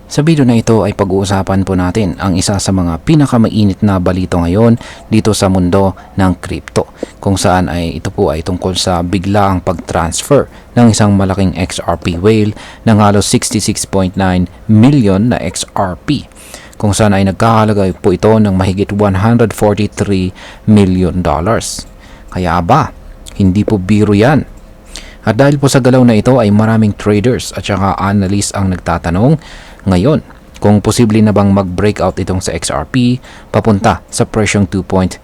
Sa video na ito ay pag-uusapan po natin ang isa sa mga pinakamainit na balito ngayon dito sa mundo ng crypto, kung saan ay ito po ay tungkol sa biglaang pag-transfer ng isang malaking XRP whale ng halos 66.9 million na XRP, kung saan ay nagkahalaga po ito ng mahigit $143 million. Kaya ba, hindi po biro yan. At dahil po sa galaw na ito ay maraming traders at saka analysts ang nagtatanong ngayon kung posible na bang mag-breakout itong sa XRP papunta sa presyong $2.60.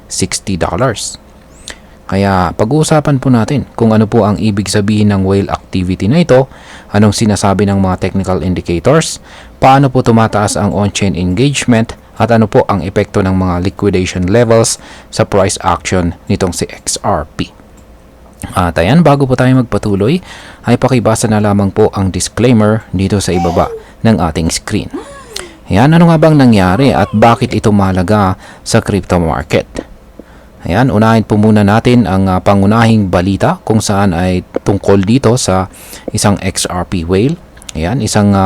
Kaya pag-uusapan po natin kung ano po ang ibig sabihin ng whale activity na ito, anong sinasabi ng mga technical indicators, paano po tumataas ang on-chain engagement, at ano po ang epekto ng mga liquidation levels sa price action nitong si XRP. At ayan, bago po tayo magpatuloy, ay pakibasa na lamang po ang disclaimer dito sa ibaba ng ating screen. Ayan, ano nga bang nangyari at bakit ito mahalaga sa crypto market? Ayan, unahin po muna natin ang pangunahing balita kung saan ay tungkol dito sa isang XRP whale. Ayan, isang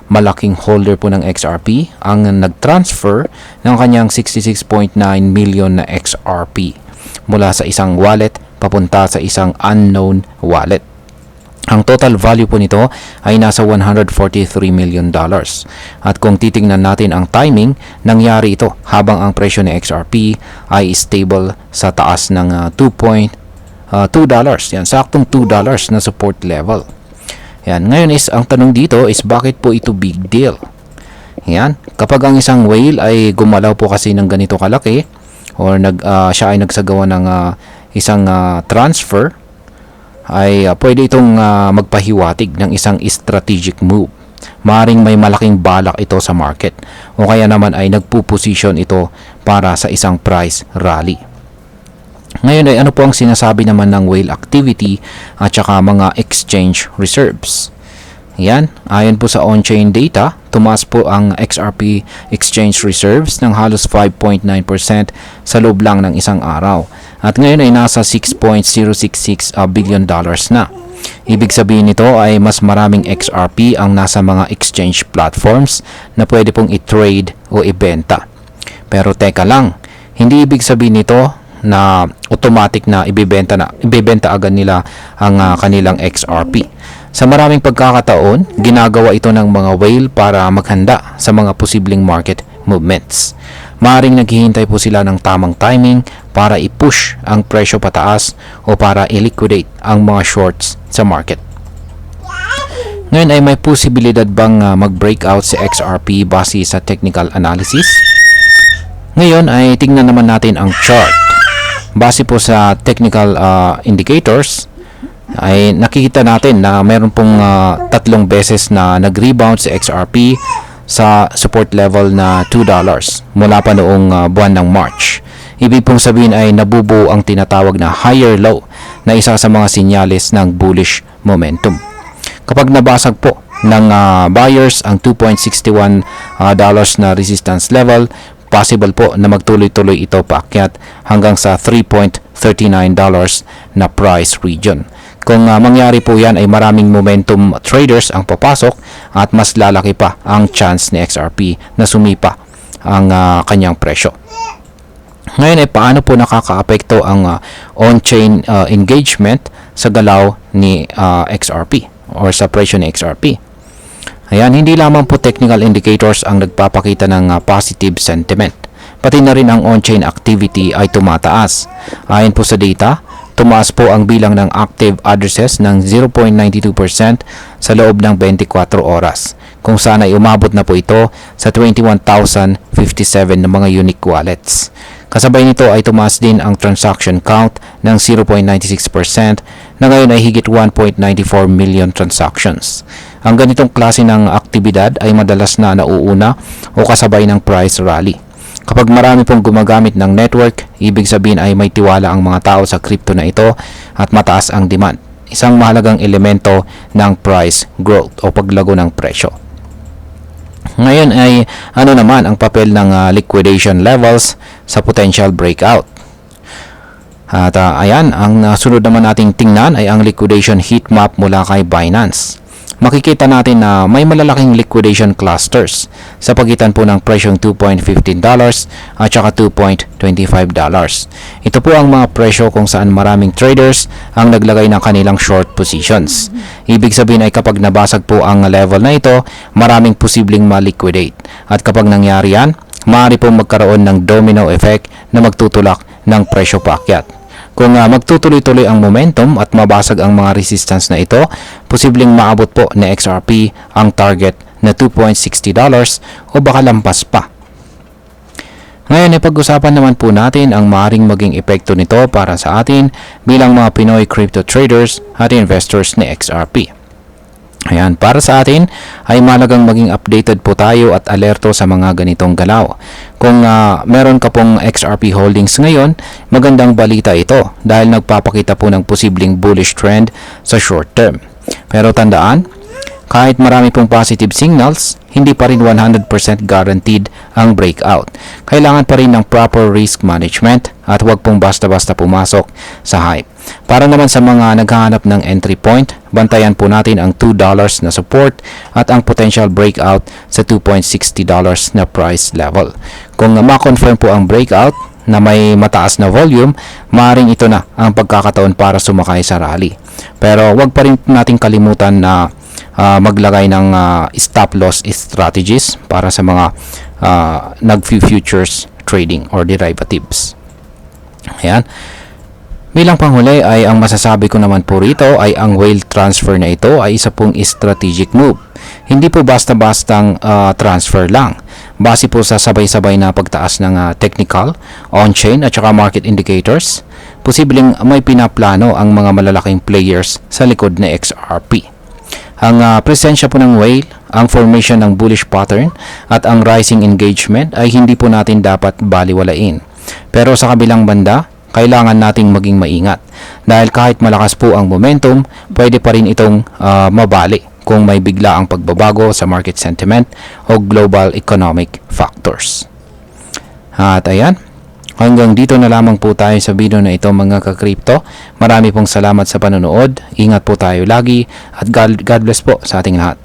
malaking holder po ng XRP ang nag-transfer ng kanyang 66.9 million na XRP mula sa isang wallet papunta sa isang unknown wallet. Ang total value po nito ay nasa $143 million. At kung titingnan natin ang timing, nangyari ito habang ang presyo ng XRP ay stable sa taas ng $2. Yan, saktong $2 na support level. Yan, ngayon is ang tanong dito is bakit po ito big deal? Yan, kapag ang isang whale ay gumalaw po kasi ng ganito kalaki or siya ay nagsagawa ng isang transfer, ay pwede itong magpahiwatig ng isang strategic move. Maring may malaking balak ito sa market o kaya naman ay nagpo-position ito para sa isang price rally. Ngayon ay ano po ang sinasabi naman ng whale activity at saka mga exchange reserves? Yan, ayon po sa on-chain data, tumaas po ang XRP exchange reserves ng halos 5.9% sa loob lang ng isang araw. At ngayon ay nasa $6.066 billion na. Ibig sabihin nito ay mas maraming XRP ang nasa mga exchange platforms na pwede pong i-trade o ibenta. Pero teka lang, hindi ibig sabihin nito na automatic na ibebenta agad nila ang kanilang XRP. Sa maraming pagkakataon, ginagawa ito ng mga whale para maghanda sa mga posibleng market movements. Maring naghihintay po sila ng tamang timing para i-push ang presyo pataas o para i-liquidate ang mga shorts sa market. Ngayon ay may posibilidad bang mag-breakout si XRP base sa technical analysis? Ngayon ay tingnan naman natin ang chart. Base po sa technical indicators, ay nakikita natin na meron pong tatlong beses na nag-rebound si XRP sa support level na $2 mula pa noong buwan ng March. Ibig pong sabihin ay nabubuo ang tinatawag na higher low na isa sa mga sinyales ng bullish momentum. Kapag nabasag po ng buyers ang $2.61 na resistance level, possible po na magtuloy-tuloy ito paakyat hanggang sa $3.39 na price region. Kung mangyari po yan ay maraming momentum traders ang papasok at mas lalaki pa ang chance ni XRP na sumipa ang kanyang presyo. Ngayon ay paano po nakakaapekto ang on-chain engagement sa galaw ni XRP or sa presyo ni XRP? Ayan, hindi lamang po technical indicators ang nagpapakita ng positive sentiment. Pati na rin ang on-chain activity ay tumataas. Ayon po sa data, tumaas po ang bilang ng active addresses ng 0.92% sa loob ng 24 oras, kung saan ay umabot na po ito sa 21,057 na mga unique wallets. Kasabay nito ay tumaas din ang transaction count ng 0.96% na ngayon ay higit 1.94 million transactions. Ang ganitong klase ng aktibidad ay madalas na nauuna o kasabay ng price rally. Kapag marami pong gumagamit ng network, ibig sabihin ay may tiwala ang mga tao sa crypto na ito at mataas ang demand. Isang mahalagang elemento ng price growth o paglago ng presyo. Ngayon ay ano naman ang papel ng liquidation levels sa potential breakout? At ayan, ang sunod naman nating tingnan ay ang liquidation heat map mula kay Binance. makikita natin na may malalaking liquidation clusters sa pagitan po ng presyong $2.15 at saka $2.25. Ito po ang mga presyo kung saan maraming traders ang naglagay ng kanilang short positions. Ibig sabihin ay kapag nabasag po ang level na ito, maraming posibleng ma-liquidate. At kapag nangyari yan, maaari po magkaroon ng domino effect na magtutulak ng presyo paakyat. Kung magtutuloy-tuloy ang momentum at mabasag ang mga resistance na ito, posibleng maabot po ni XRP ang target na $2.60 o baka lampas pa. Ngayon, pag-usapan naman po natin ang maaaring maging epekto nito para sa atin bilang mga Pinoy crypto traders at investors ni XRP. Ayan, para sa atin ay mahalagang maging updated po tayo at alerto sa mga ganitong galaw. Kung meron ka pong XRP holdings ngayon, magandang balita ito dahil nagpapakita po ng posibleng bullish trend sa short term. Pero tandaan, kahit marami pong positive signals, hindi pa rin 100% guaranteed ang breakout. Kailangan pa rin ng proper risk management at huwag pong basta-basta pumasok sa hype. Para naman sa mga naghahanap ng entry point, bantayan po natin ang $2 na support at ang potential breakout sa $2.60 na price level. Kung ma-confirm po ang breakout na may mataas na volume, maaaring ito na ang pagkakataon para sumakay sa rally. Pero huwag pa rin nating kalimutan na maglagay ng stop loss strategies para sa mga nag-futures trading or derivatives. Ayan. Bilang panghuli ay ang masasabi ko naman po rito ay ang whale transfer na ito ay isa pong strategic move. Hindi po basta-bastang transfer lang. Base po sa sabay-sabay na pagtaas ng technical, on-chain at saka market indicators, posibleng may pinaplano ang mga malalaking players sa likod na XRP. Ang presensya po ng whale, ang formation ng bullish pattern at ang rising engagement ay hindi po natin dapat baliwalain. Pero sa kabilang banda, kailangan nating maging maingat dahil kahit malakas po ang momentum, pwede pa rin itong mabali kung may bigla ang pagbabago sa market sentiment o global economic factors. At ayan, hanggang dito na lamang po tayo sa video na ito mga ka-crypto. Marami pong salamat sa panonood. Ingat po tayo lagi at God bless po sa ating lahat.